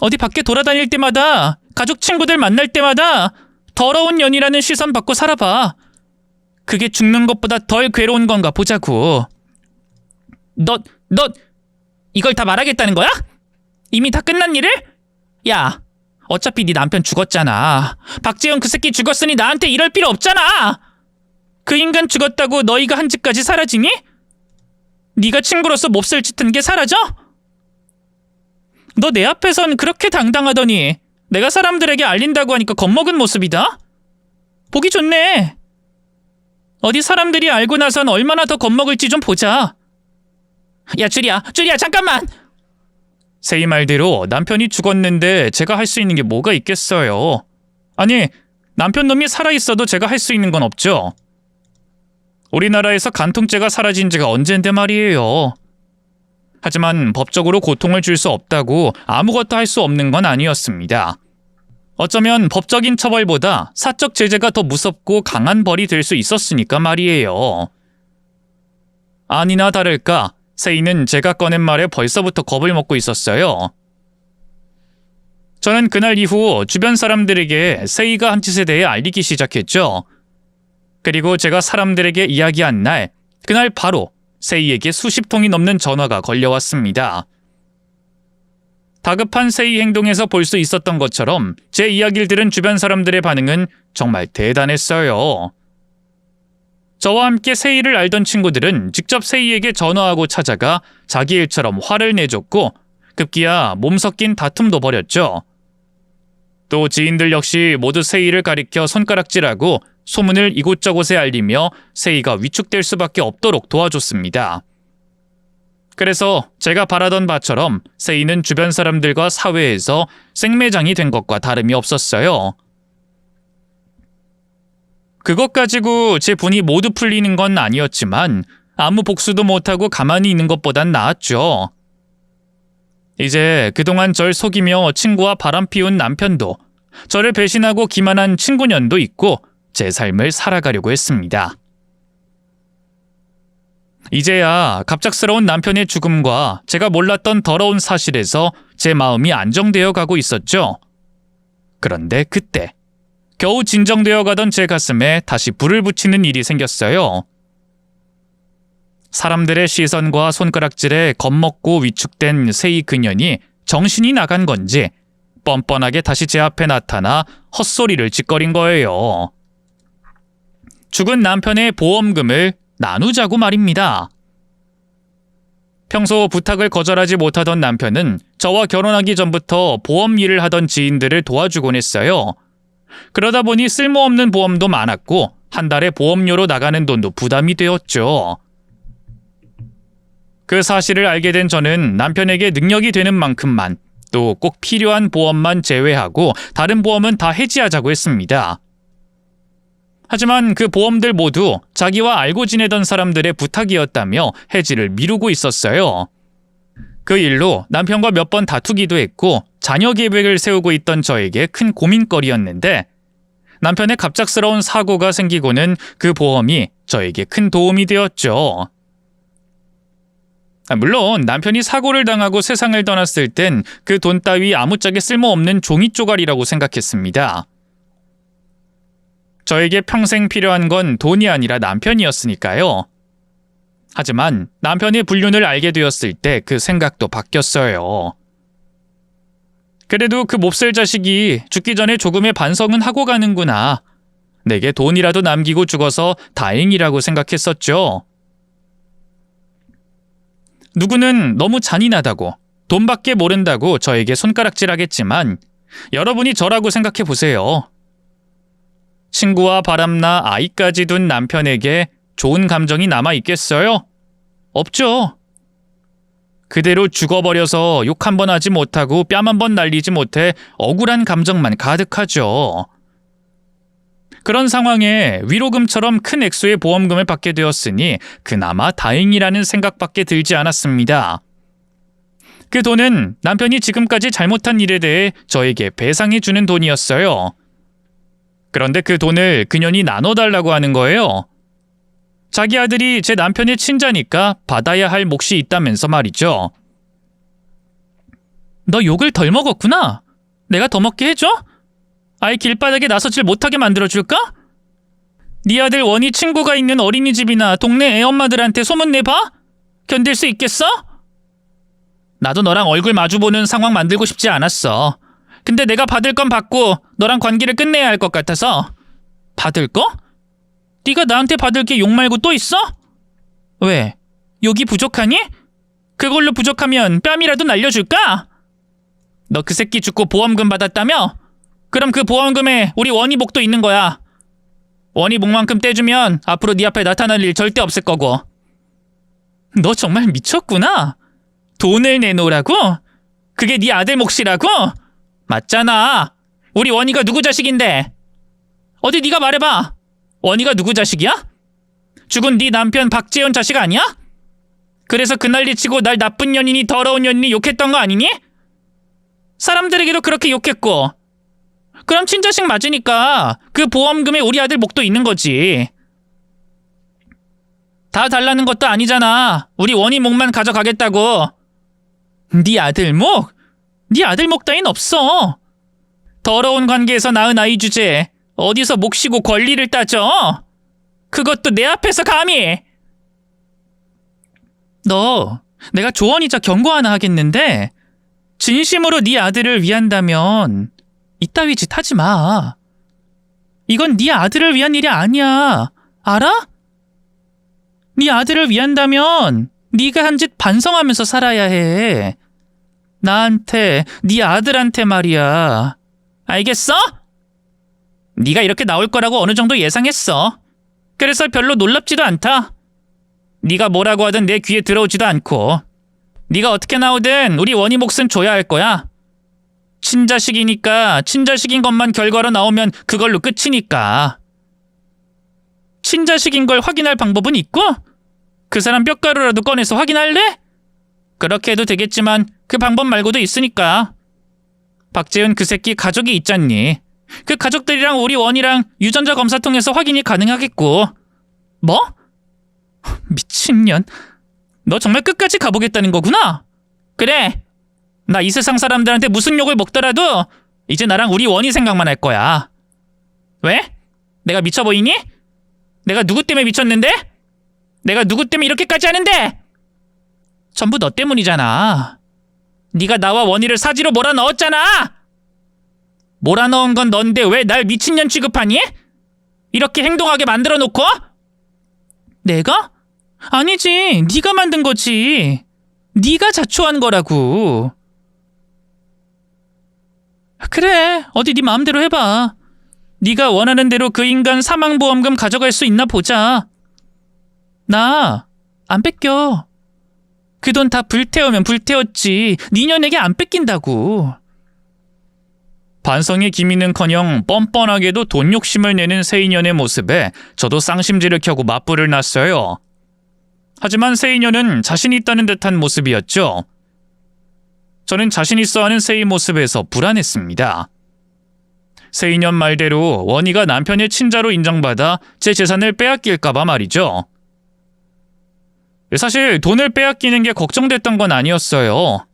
어디 밖에 돌아다닐 때마다, 가족 친구들 만날 때마다 더러운 년이라는 시선 받고 살아봐. 그게 죽는 것보다 덜 괴로운 건가 보자고. 너 이걸 다 말하겠다는 거야? 이미 다 끝난 일을? 야, 어차피 네 남편 죽었잖아. 박재현 그 새끼 죽었으니 나한테 이럴 필요 없잖아. 그 인간 죽었다고 너희가 한 짓까지 사라지니? 네가 친구로서 몹쓸 짓한 게 사라져? 너 내 앞에선 그렇게 당당하더니 내가 사람들에게 알린다고 하니까 겁먹은 모습이다? 보기 좋네. 어디 사람들이 알고 나선 얼마나 더 겁먹을지 좀 보자. 야, 주리야, 잠깐만! 세이 말대로 남편이 죽었는데 제가 할 수 있는 게 뭐가 있겠어요. 아니, 남편 놈이 살아있어도 제가 할 수 있는 건 없죠. 우리나라에서 간통죄가 사라진 지가 언젠데 말이에요. 하지만 법적으로 고통을 줄 수 없다고 아무것도 할 수 없는 건 아니었습니다. 어쩌면 법적인 처벌보다 사적 제재가 더 무섭고 강한 벌이 될 수 있었으니까 말이에요. 아니나 다를까 세이는 제가 꺼낸 말에 벌써부터 겁을 먹고 있었어요. 저는 그날 이후 주변 사람들에게 세이가 한 짓에 대해 알리기 시작했죠. 그리고 제가 사람들에게 이야기한 날, 그날 바로 세이에게 수십 통이 넘는 전화가 걸려왔습니다. 다급한 세이 행동에서 볼 수 있었던 것처럼 제 이야기를 들은 주변 사람들의 반응은 정말 대단했어요. 저와 함께 세이를 알던 친구들은 직접 세이에게 전화하고 찾아가 자기 일처럼 화를 내줬고 급기야 몸 섞인 다툼도 벌였죠. 또 지인들 역시 모두 세이를 가리켜 손가락질하고 소문을 이곳저곳에 알리며 세이가 위축될 수밖에 없도록 도와줬습니다. 그래서 제가 바라던 바처럼 세이는 주변 사람들과 사회에서 생매장이 된 것과 다름이 없었어요. 그것 가지고 제 분이 모두 풀리는 건 아니었지만 아무 복수도 못하고 가만히 있는 것보단 나았죠. 이제 그동안 절 속이며 친구와 바람 피운 남편도 저를 배신하고 기만한 친구년도 있고 제 삶을 살아가려고 했습니다. 이제야 갑작스러운 남편의 죽음과 제가 몰랐던 더러운 사실에서 제 마음이 안정되어 가고 있었죠. 그런데 그때 겨우 진정되어 가던 제 가슴에 다시 불을 붙이는 일이 생겼어요. 사람들의 시선과 손가락질에 겁먹고 위축된 세이 그년이 정신이 나간 건지 뻔뻔하게 다시 제 앞에 나타나 헛소리를 짓거린 거예요. 죽은 남편의 보험금을 나누자고 말입니다. 평소 부탁을 거절하지 못하던 남편은 저와 결혼하기 전부터 보험 일을 하던 지인들을 도와주곤 했어요. 그러다 보니 쓸모없는 보험도 많았고 한 달에 보험료로 나가는 돈도 부담이 되었죠. 그 사실을 알게 된 저는 남편에게 능력이 되는 만큼만 또 꼭 필요한 보험만 제외하고 다른 보험은 다 해지하자고 했습니다. 하지만 그 보험들 모두 자기와 알고 지내던 사람들의 부탁이었다며 해지를 미루고 있었어요. 그 일로 남편과 몇 번 다투기도 했고 자녀 계획을 세우고 있던 저에게 큰 고민거리였는데 남편의 갑작스러운 사고가 생기고는 그 보험이 저에게 큰 도움이 되었죠. 물론 남편이 사고를 당하고 세상을 떠났을 땐 그 돈 따위 아무짝에 쓸모없는 종이 쪼가리라고 생각했습니다. 저에게 평생 필요한 건 돈이 아니라 남편이었으니까요. 하지만 남편의 불륜을 알게 되었을 때 그 생각도 바뀌었어요. 그래도 그 몹쓸 자식이 죽기 전에 조금의 반성은 하고 가는구나. 내게 돈이라도 남기고 죽어서 다행이라고 생각했었죠. 누구는 너무 잔인하다고, 돈밖에 모른다고 저에게 손가락질하겠지만 여러분이 저라고 생각해 보세요. 친구와 바람나 아이까지 둔 남편에게 좋은 감정이 남아있겠어요? 없죠. 그대로 죽어버려서 욕 한 번 하지 못하고 뺨 한 번 날리지 못해 억울한 감정만 가득하죠. 그런 상황에 위로금처럼 큰 액수의 보험금을 받게 되었으니 그나마 다행이라는 생각밖에 들지 않았습니다. 그 돈은 남편이 지금까지 잘못한 일에 대해 저에게 배상해주는 돈이었어요. 그런데 그 돈을 그년이 나눠달라고 하는 거예요. 자기 아들이 제 남편의 친자니까 받아야 할 몫이 있다면서 말이죠. 너 욕을 덜 먹었구나. 내가 더 먹게 해줘? 아예 길바닥에 나서질 못하게 만들어줄까? 네 아들 원희 친구가 있는 어린이집이나 동네 애엄마들한테 소문내봐? 견딜 수 있겠어? 나도 너랑 얼굴 마주보는 상황 만들고 싶지 않았어. 근데 내가 받을 건 받고 너랑 관계를 끝내야 할 것 같아서. 받을 거? 네가 나한테 받을 게 욕 말고 또 있어? 왜? 욕이 부족하니? 그걸로 부족하면 뺨이라도 날려줄까? 너 그 새끼 죽고 보험금 받았다며? 그럼 그 보험금에 우리 원희 목도 있는 거야. 원희 목만큼 떼주면 앞으로 네 앞에 나타날 일 절대 없을 거고. 너 정말 미쳤구나. 돈을 내놓으라고? 그게 네 아들 몫이라고? 맞잖아. 우리 원희가 누구 자식인데? 어디 네가 말해봐. 원희가 누구 자식이야? 죽은 네 남편 박재현 자식 아니야? 그래서 그 난리치고 날 나쁜 년이니 더러운 년이니 욕했던 거 아니니? 사람들에게도 그렇게 욕했고. 그럼 친자식 맞으니까 그 보험금에 우리 아들 목도 있는 거지. 다 달라는 것도 아니잖아. 우리 원희 목만 가져가겠다고. 네 아들 목? 네 아들 목 따윈 없어. 더러운 관계에서 낳은 아이 주제에 어디서 몫이고 권리를 따져? 그것도 내 앞에서 감히. 너 내가 조언이자 경고 하나 하겠는데 진심으로 네 아들을 위한다면 이따위 짓 하지 마. 이건 네 아들을 위한 일이 아니야. 알아? 네 아들을 위한다면 네가 한 짓 반성하면서 살아야 해. 나한테, 네 아들한테 말이야. 알겠어? 네가 이렇게 나올 거라고 어느 정도 예상했어. 그래서 별로 놀랍지도 않다. 네가 뭐라고 하든 내 귀에 들어오지도 않고. 네가 어떻게 나오든 우리 원희 몫은 줘야 할 거야. 친자식이니까 친자식인 것만 결과로 나오면 그걸로 끝이니까. 친자식인 걸 확인할 방법은 있고? 그 사람 뼈가루라도 꺼내서 확인할래? 그렇게 해도 되겠지만 그 방법 말고도 있으니까. 박재훈 그 새끼 가족이 있잖니. 그 가족들이랑 우리 원이랑 유전자 검사 통해서 확인이 가능하겠고. 뭐? 미친년. 너 정말 끝까지 가보겠다는 거구나? 그래. 나 이 세상 사람들한테 무슨 욕을 먹더라도 이제 나랑 우리 원이 생각만 할 거야. 왜? 내가 미쳐 보이니? 내가 누구 때문에 미쳤는데? 내가 누구 때문에 이렇게까지 하는데? 전부 너 때문이잖아. 네가 나와 원희를 사지로 몰아넣었잖아. 몰아넣은 건 넌데 왜 날 미친년 취급하니? 이렇게 행동하게 만들어 놓고? 내가? 아니지. 네가 만든 거지. 네가 자초한 거라고. 그래. 어디 네 마음대로 해봐. 네가 원하는 대로 그 인간 사망보험금 가져갈 수 있나 보자. 나 안 뺏겨. 그 돈 다 불태우면 불태웠지. 니년에게 안 뺏긴다고. 반성의 기미는커녕 뻔뻔하게도 돈 욕심을 내는 세인연의 모습에 저도 쌍심지를 켜고 맞불을 놨어요. 하지만 세인연은 자신 있다는 듯한 모습이었죠. 저는 자신 있어 하는 세이 모습에서 불안했습니다. 세인연 말대로 원희가 남편의 친자로 인정받아 제 재산을 빼앗길까봐 말이죠. 사실 돈을 빼앗기는 게 걱정됐던 건 아니었어요.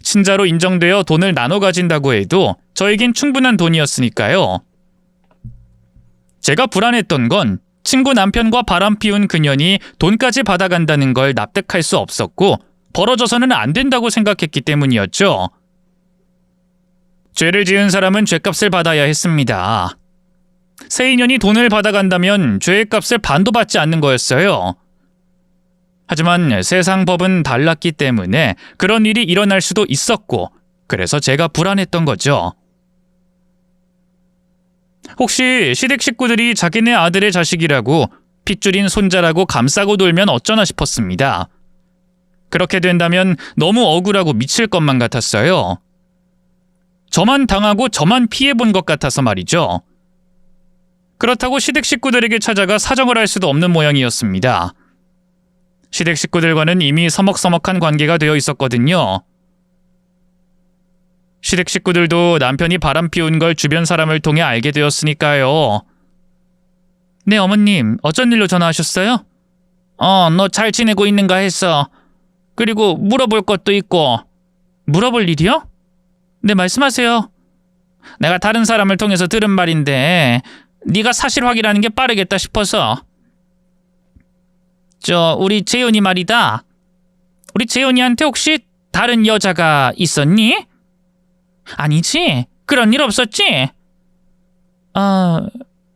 친자로 인정되어 돈을 나눠 가진다고 해도 저에겐 충분한 돈이었으니까요. 제가 불안했던 건 친구 남편과 바람 피운 그년이 돈까지 받아간다는 걸 납득할 수 없었고 벌어져서는 안 된다고 생각했기 때문이었죠. 죄를 지은 사람은 죄값을 받아야 했습니다. 세인연이 돈을 받아간다면 죄의 값을 반도 받지 않는 거였어요. 하지만 세상 법은 달랐기 때문에 그런 일이 일어날 수도 있었고 그래서 제가 불안했던 거죠. 혹시 시댁 식구들이 자기네 아들의 자식이라고 핏줄인 손자라고 감싸고 놀면 어쩌나 싶었습니다. 그렇게 된다면 너무 억울하고 미칠 것만 같았어요. 저만 당하고 저만 피해본 것 같아서 말이죠. 그렇다고 시댁 식구들에게 찾아가 사정을 할 수도 없는 모양이었습니다. 시댁 식구들과는 이미 서먹서먹한 관계가 되어 있었거든요. 시댁 식구들도 남편이 바람 피운 걸 주변 사람을 통해 알게 되었으니까요. 네, 어머님, 어쩐 일로 전화하셨어요? 너 잘 지내고 있는가 했어. 그리고 물어볼 것도 있고. 물어볼 일이요? 네, 말씀하세요. 내가 다른 사람을 통해서 들은 말인데 네가 사실 확인하는 게 빠르겠다 싶어서. 우리 재윤이 말이다. 우리 재윤이한테 혹시 다른 여자가 있었니? 아니지. 그런 일 없었지?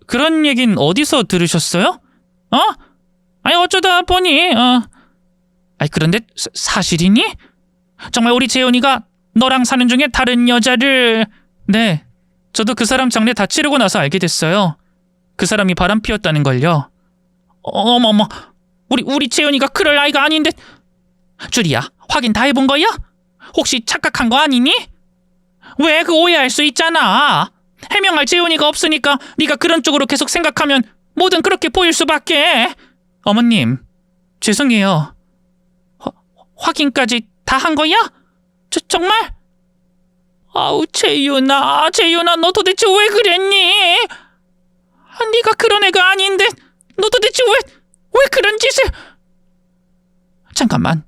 그런 얘긴 어디서 들으셨어요? 아니, 어쩌다 보니, 아니, 그런데 사실이니? 정말 우리 재윤이가 너랑 사는 중에 다른 여자를... 네, 저도 그 사람 장례 다 치르고 나서 알게 됐어요. 그 사람이 바람 피웠다는 걸요. 어머머, 우리 재윤이가 그럴 아이가 아닌데... 주리야, 확인 다 해본 거야? 혹시 착각한 거 아니니? 왜 그 오해할 수 있잖아. 해명할 재윤이가 없으니까 네가 그런 쪽으로 계속 생각하면 뭐든 그렇게 보일 수밖에. 어머님, 죄송해요. 확인까지 다 한 거야? 정말? 아우, 재윤아, 너 도대체 왜 그랬니? 네가 그런 애가 아닌데 너 도대체 왜 그런 짓을... 잠깐만,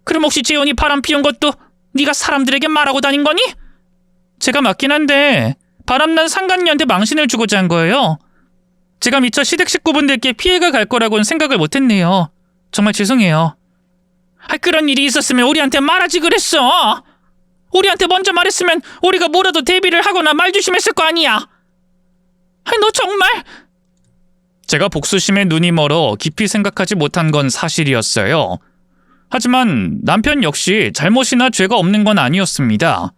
그럼 혹시 재윤이 바람 피운 것도 네가 사람들에게 말하고 다닌 거니? 제가 맞긴 한데 바람난 상간녀한테 망신을 주고자 한 거예요. 제가 미처 시댁 식구분들께 피해가 갈 거라고는 생각을 못했네요. 정말 죄송해요. 그런 일이 있었으면 우리한테 말하지 그랬어. 우리한테 먼저 말했으면 우리가 뭐라도 대비를 하거나 말 조심했을 거 아니야. 너 정말... 제가 복수심에 눈이 멀어 깊이 생각하지 못한 건 사실이었어요. 하지만 남편 역시 잘못이나 죄가 없는 건 아니었습니다.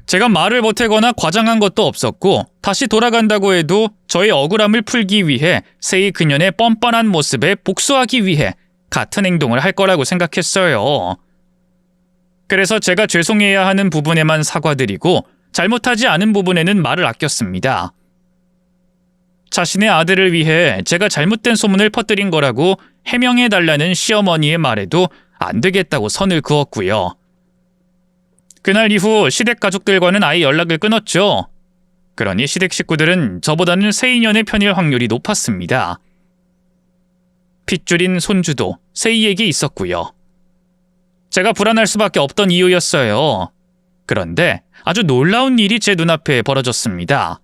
제가 말을 못하거나 과장한 것도 없었고 다시 돌아간다고 해도 저의 억울함을 풀기 위해 세이 그년의 뻔뻔한 모습에 복수하기 위해 같은 행동을 할 거라고 생각했어요. 그래서 제가 죄송해야 하는 부분에만 사과드리고 잘못하지 않은 부분에는 말을 아꼈습니다. 자신의 아들을 위해 제가 잘못된 소문을 퍼뜨린 거라고 해명해달라는 시어머니의 말에도 안 되겠다고 선을 그었고요. 그날 이후 시댁 가족들과는 아예 연락을 끊었죠. 그러니 시댁 식구들은 저보다는 세이년의 편일 확률이 높았습니다. 핏줄인 손주도 세이에게 있었고요. 제가 불안할 수밖에 없던 이유였어요. 그런데 아주 놀라운 일이 제 눈앞에 벌어졌습니다.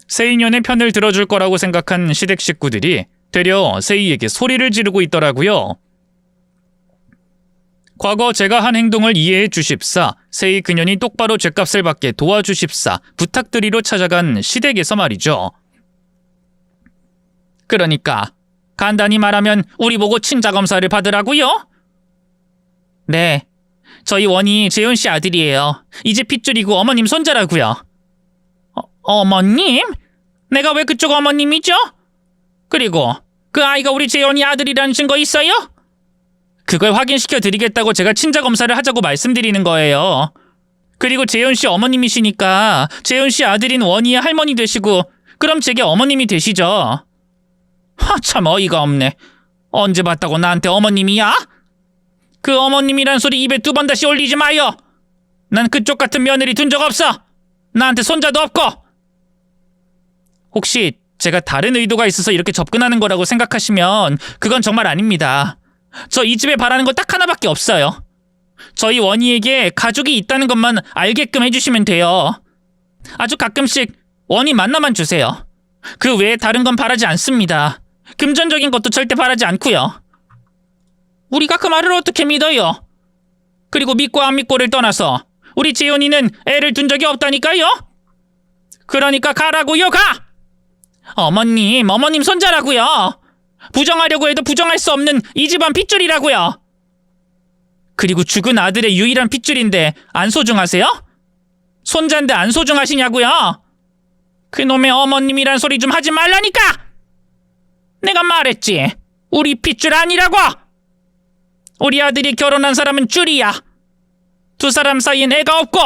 세이년의 편을 들어줄 거라고 생각한 시댁 식구들이 되려 세이에게 소리를 지르고 있더라고요. 과거 제가 한 행동을 이해해 주십사, 세이 그년이 똑바로 죗값을 받게 도와주십사 부탁드리러 찾아간 시댁에서 말이죠. 그러니까 간단히 말하면 우리 보고 친자검사를 받으라고요? 네, 저희 원이 재윤씨 아들이에요. 이제 핏줄이고 어머님 손자라고요. 어머님? 내가 왜 그쪽 어머님이죠? 그리고 그 아이가 우리 재윤이 아들이라는 증거 있어요? 그걸 확인시켜 드리겠다고 제가 친자검사를 하자고 말씀드리는 거예요. 그리고 재윤씨 어머님이시니까 재윤씨 아들인 원희의 할머니 되시고 그럼 제게 어머님이 되시죠. 참 어이가 없네. 언제 봤다고 나한테 어머님이야? 그 어머님이란 소리 입에 2번 다시 올리지 마요. 난 그쪽 같은 며느리 둔 적 없어. 나한테 손자도 없고. 혹시 제가 다른 의도가 있어서 이렇게 접근하는 거라고 생각하시면 그건 정말 아닙니다. 저 이 집에 바라는 거 딱 하나밖에 없어요. 저희 원희에게 가족이 있다는 것만 알게끔 해주시면 돼요. 아주 가끔씩 원희 만나만 주세요. 그 외에 다른 건 바라지 않습니다. 금전적인 것도 절대 바라지 않고요. 우리가 그 말을 어떻게 믿어요? 그리고 믿고 안 믿고를 떠나서 우리 재윤이는 애를 둔 적이 없다니까요? 그러니까 가라고요, 가! 어머님 손자라고요. 부정하려고 해도 부정할 수 없는 이 집안 핏줄이라고요. 그리고 죽은 아들의 유일한 핏줄인데 안 소중하세요? 손자인데 안 소중하시냐고요? 그놈의 어머님이란 소리 좀 하지 말라니까! 내가 말했지. 우리 핏줄 아니라고! 우리 아들이 결혼한 사람은 줄이야. 2사람 사이엔 애가 없고.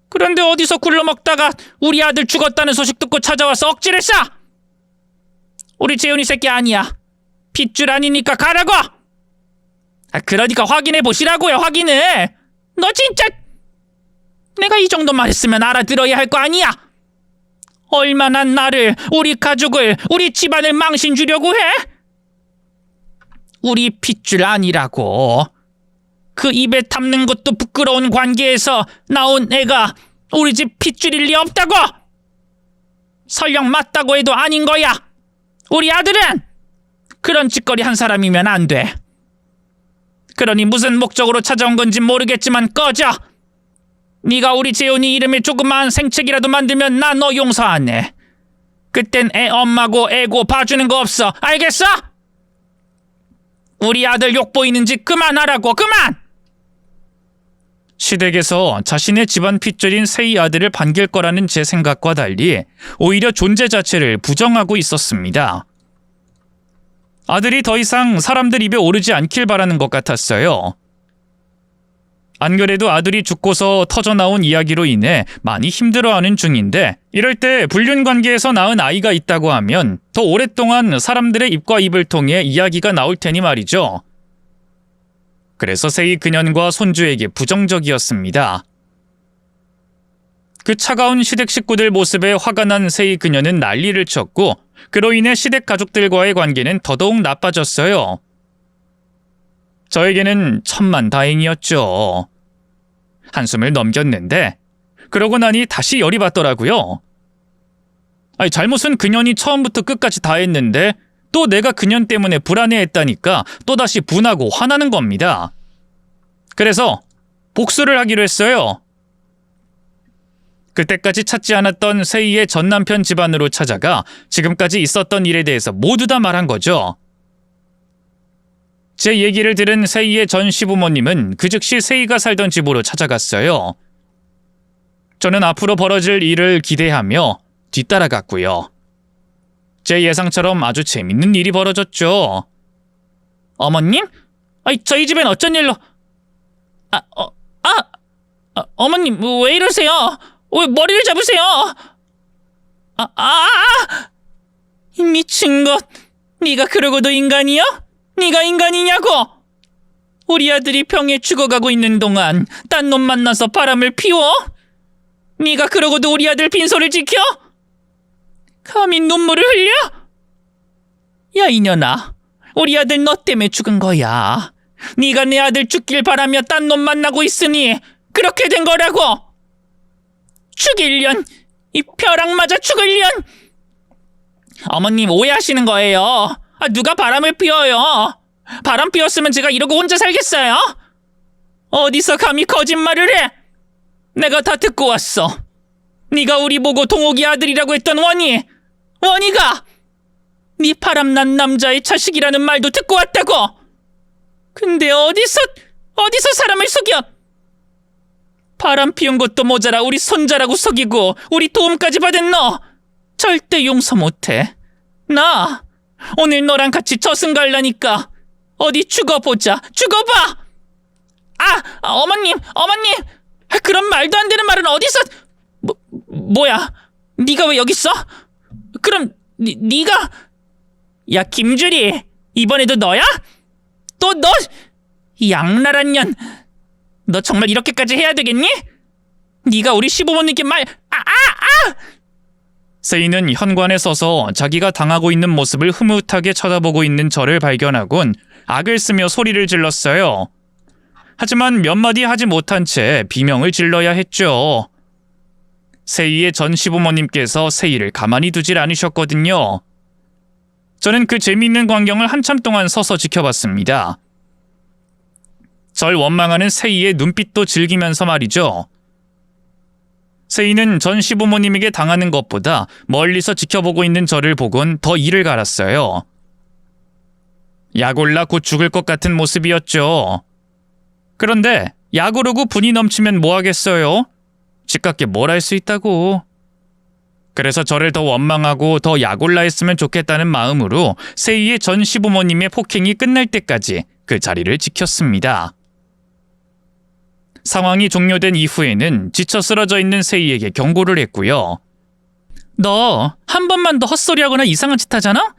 그런데 어디서 굴러먹다가 우리 아들 죽었다는 소식 듣고 찾아와서 억지를 싸! 우리 재윤이 새끼 아니야. 핏줄 아니니까 가라고! 그러니까 확인해 보시라고요, 확인을! 너 진짜... 내가 이 정도 말했으면 알아들어야 할 거 아니야? 얼마나 나를, 우리 가족을, 우리 집안을 망신 주려고 해? 우리 핏줄 아니라고. 그 입에 담는 것도 부끄러운 관계에서 나온 애가 우리 집 핏줄일 리 없다고! 설령 맞다고 해도 아닌 거야! 우리 아들은 그런 짓거리 한 사람이면 안 돼. 그러니 무슨 목적으로 찾아온 건지 모르겠지만 꺼져. 네가 우리 재훈이 이름에 조그마한 생책이라도 만들면 나 너 용서 안 해. 그땐 애 엄마고 애고 봐주는 거 없어. 알겠어? 우리 아들 욕 보이는 짓 그만하라고. 그만! 시댁에서 자신의 집안 핏줄인 세희 아들을 반길 거라는 제 생각과 달리 오히려 존재 자체를 부정하고 있었습니다. 아들이 더 이상 사람들 입에 오르지 않길 바라는 것 같았어요. 안 그래도 아들이 죽고서 터져나온 이야기로 인해 많이 힘들어하는 중인데 이럴 때 불륜관계에서 낳은 아이가 있다고 하면 더 오랫동안 사람들의 입과 입을 통해 이야기가 나올 테니 말이죠. 그래서 세희 그년과 손주에게 부정적이었습니다. 그 차가운 시댁 식구들 모습에 화가 난 세희 그녀는 난리를 쳤고 그로 인해 시댁 가족들과의 관계는 더더욱 나빠졌어요. 저에게는 천만다행이었죠. 한숨을 넘겼는데 그러고 나니 다시 열이 받더라고요. 잘못은 그년이 처음부터 끝까지 다 했는데 또 내가 그년 때문에 불안해했다니까 또다시 분하고 화나는 겁니다. 그래서 복수를 하기로 했어요. 그때까지 찾지 않았던 세희의 전남편 집안으로 찾아가 지금까지 있었던 일에 대해서 모두 다 말한 거죠. 제 얘기를 들은 세희의 전 시부모님은 그 즉시 세희가 살던 집으로 찾아갔어요. 저는 앞으로 벌어질 일을 기대하며 뒤따라갔고요. 제 예상처럼 아주 재밌는 일이 벌어졌죠. 어머님? 저희 집엔 어쩐 일로... 어머님 왜 이러세요? 왜 머리를 잡으세요? 미친 것. 네가 그러고도 인간이야? 네가 인간이냐고? 우리 아들이 병에 죽어가고 있는 동안 딴 놈 만나서 바람을 피워? 네가 그러고도 우리 아들 빈소를 지켜? 감히 눈물을 흘려? 야 이년아, 우리 아들 너 때문에 죽은 거야. 네가 내 아들 죽길 바라며 딴 놈 만나고 있으니 그렇게 된 거라고. 죽일년, 이 벼락 맞아 죽을년. 어머님 오해하시는 거예요. 누가 바람을 피워요? 바람 피웠으면 제가 이러고 혼자 살겠어요? 어디서 감히 거짓말을 해? 내가 다 듣고 왔어. 네가 우리 보고 동옥이 아들이라고 했던 원희가 네 바람난 남자의 자식이라는 말도 듣고 왔다고. 근데 어디서 사람을 속여? 바람 피운 것도 모자라 우리 손자라고 속이고 우리 도움까지 받은 너 절대 용서 못해. 나 오늘 너랑 같이 저승 갈라니까 어디 죽어보자. 죽어봐. 어머님. 그런 말도 안 되는 말은 어디서... 뭐야? 네가 왜 여기 있어? 그럼 네가... 야 김주리, 이번에도 너야? 또 너? 양나란 년, 너 정말 이렇게까지 해야 되겠니? 네가 우리 시부모님께 세희는 현관에 서서 자기가 당하고 있는 모습을 흐뭇하게 쳐다보고 있는 저를 발견하곤 악을 쓰며 소리를 질렀어요. 하지만 몇 마디 하지 못한 채 비명을 질러야 했죠. 세희의 전 시부모님께서 세희를 가만히 두질 않으셨거든요. 저는 그 재미있는 광경을 한참 동안 서서 지켜봤습니다. 절 원망하는 세희의 눈빛도 즐기면서 말이죠. 세희는 전 시부모님에게 당하는 것보다 멀리서 지켜보고 있는 저를 보곤 더 이를 갈았어요. 약 올라 곧 죽을 것 같은 모습이었죠. 그런데 약 오르고 분이 넘치면 뭐 하겠어요? 집값게 뭘 할 수 있다고. 그래서 저를 더 원망하고 더 약 올라 했으면 좋겠다는 마음으로 세희의 전 시부모님의 폭행이 끝날 때까지 그 자리를 지켰습니다. 상황이 종료된 이후에는 지쳐 쓰러져 있는 세희에게 경고를 했고요. 너 한 번만 더 헛소리하거나 이상한 짓 하잖아?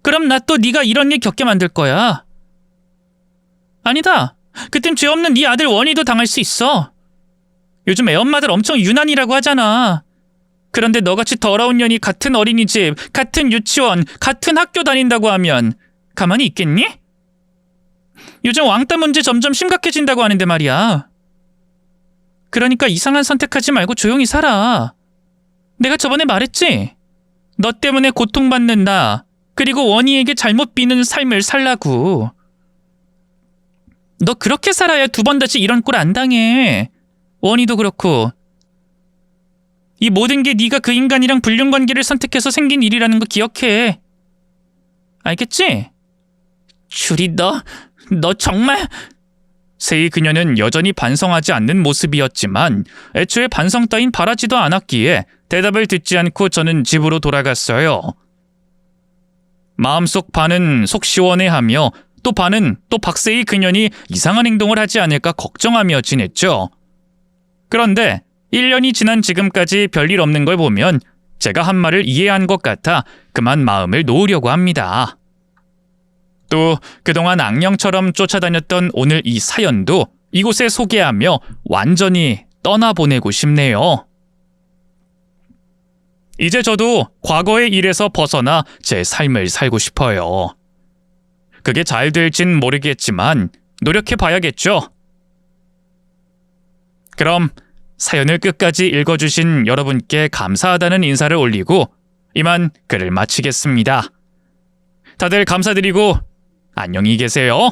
그럼 나 또 네가 이런 일 겪게 만들 거야. 아니다. 그땐 죄 없는 네 아들 원희도 당할 수 있어. 요즘 애엄마들 엄청 유난이라고 하잖아. 그런데 너같이 더러운 년이 같은 어린이집, 같은 유치원, 같은 학교 다닌다고 하면 가만히 있겠니? 요즘 왕따 문제 점점 심각해진다고 하는데 말이야. 그러니까 이상한 선택하지 말고 조용히 살아. 내가 저번에 말했지? 너 때문에 고통받는 나, 그리고 원희에게 잘못 비는 삶을 살라고. 너 그렇게 살아야 두 번 다시 이런 꼴 안 당해. 원희도 그렇고. 이 모든 게 네가 그 인간이랑 불륜관계를 선택해서 생긴 일이라는 거 기억해. 알겠지? 주리 너 정말... 세이 그녀는 여전히 반성하지 않는 모습이었지만 애초에 반성 따윈 바라지도 않았기에 대답을 듣지 않고 저는 집으로 돌아갔어요. 마음속 반은 속 시원해하며 또 반은 또 박세희 그년이 이상한 행동을 하지 않을까 걱정하며 지냈죠. 그런데 1년이 지난 지금까지 별일 없는 걸 보면 제가 한 말을 이해한 것 같아 그만 마음을 놓으려고 합니다. 또 그동안 악령처럼 쫓아다녔던 오늘 이 사연도 이곳에 소개하며 완전히 떠나보내고 싶네요. 이제 저도 과거의 일에서 벗어나 제 삶을 살고 싶어요. 그게 잘 될진 모르겠지만 노력해봐야겠죠. 그럼 사연을 끝까지 읽어주신 여러분께 감사하다는 인사를 올리고 이만 글을 마치겠습니다. 다들 감사드리고 안녕히 계세요.